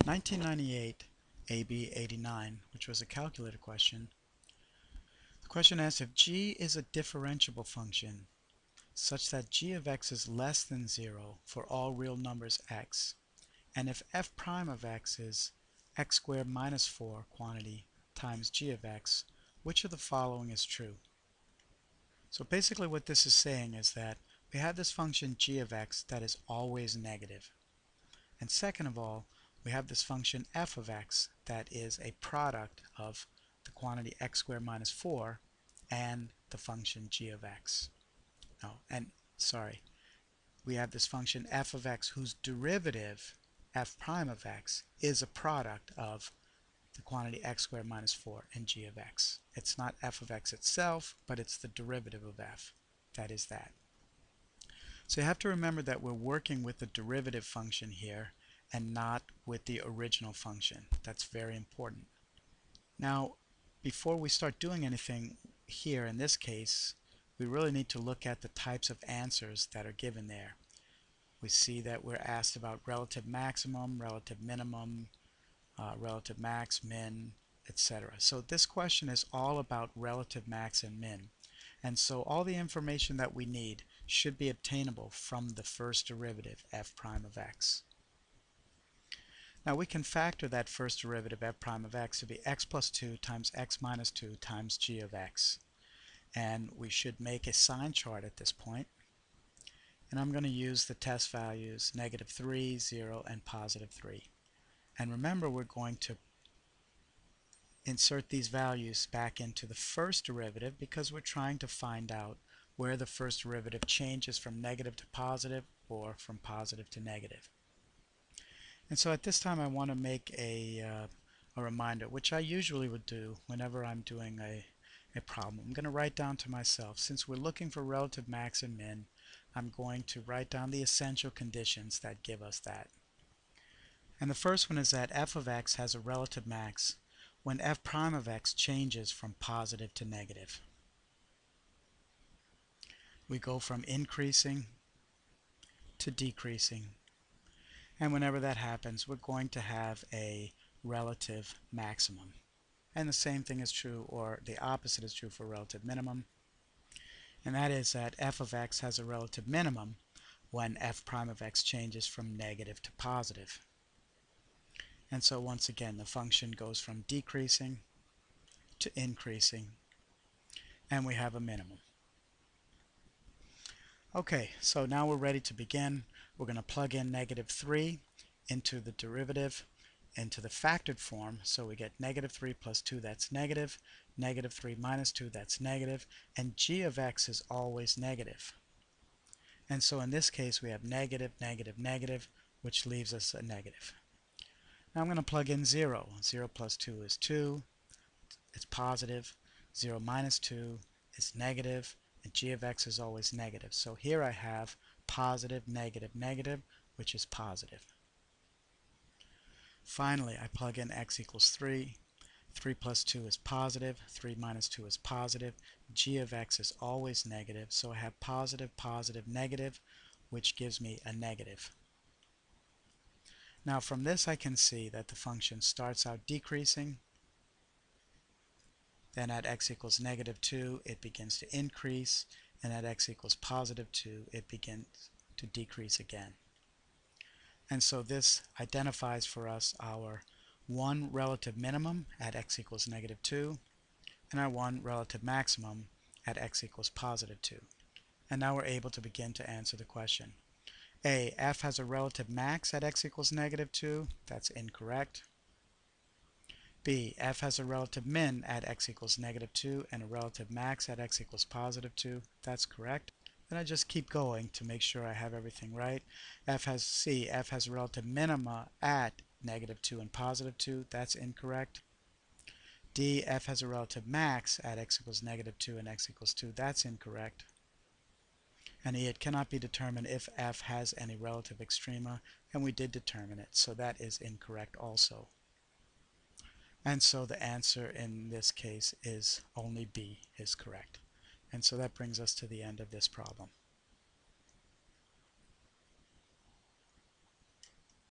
1998 AB 89, which was a calculator question. The question asks if g is a differentiable function such that g of x is less than 0 for all real numbers x, and if f prime of x is x squared minus 4 quantity times g of x, which of the following is true? So basically what this is saying is that we have this function g of x that is always negative. And second of all, we have this function f of x that is a product of the quantity x squared minus 4 and the function g of x. We have this function f of x whose derivative, f prime of x, is a product of the quantity x squared minus 4 and g of x. It's not f of x itself, but it's the derivative of f. That is that. So you have to remember that we're working with the derivative function here and not with the original function. That's very important. Now, before we start doing anything here in this case, we really need to look at the types of answers that are given there. We see that we're asked about relative maximum, relative minimum, relative max, min, etc. So this question is all about relative max and min. And so all the information that we need should be obtainable from the first derivative, f prime of x. Now we can factor that first derivative, f prime of x, to be x plus 2 times x minus 2 times g of x. And we should make a sign chart at this point. And I'm going to use the test values -3, 0, and +3. And remember, we're going to insert these values back into the first derivative because we're trying to find out where the first derivative changes from negative to positive or from positive to negative. And so at this time I want to make a reminder, which I usually would do whenever I'm doing a problem. I'm going to write down to myself, since we're looking for relative max and min, I'm going to write down the essential conditions that give us that. And the first one is that f of x has a relative max when f prime of x changes from positive to negative. We go from increasing to decreasing, and whenever that happens, we're going to have a relative maximum. And the same thing is true, or the opposite is true, for relative minimum, and that is that f of x has a relative minimum when f prime of x changes from negative to positive. And so once again, the function goes from decreasing to increasing, and we have a minimum. Okay, so now we're ready to begin. We're going to plug in -3 into the derivative, into the factored form. So we get -3 plus 2, that's negative, -3 minus 2, that's negative, and g of x is always negative. And so in this case we have negative, negative, negative, which leaves us a negative. Now I'm going to plug in 0. 0 plus 2 is 2. It's positive. 0 minus 2 is negative. And g of x is always negative. So here I have positive, negative, negative, which is positive. Finally, I plug in x equals 3. 3 plus 2 is positive. 3 minus 2 is positive. G of x is always negative. So I have positive, positive, negative, which gives me a negative. Now from this I can see that the function starts out decreasing, then at x equals -2 it begins to increase, and at x equals +2 it begins to decrease again. And so this identifies for us our one relative minimum at x equals -2 and our one relative maximum at x equals +2. And now we're able to begin to answer the question. A, f has a relative max at x equals -2. That's incorrect. B, f has a relative min at x equals -2 and a relative max at x equals +2. That's correct. Then I just keep going to make sure I have everything right. F has a relative minima at -2 and +2. That's incorrect. D, f has a relative max at x equals -2 and x equals 2. That's incorrect. And E, it cannot be determined if f has any relative extrema, and we did determine it, so that is incorrect also. And so the answer in this case is only B is correct. And so that brings us to the end of this problem.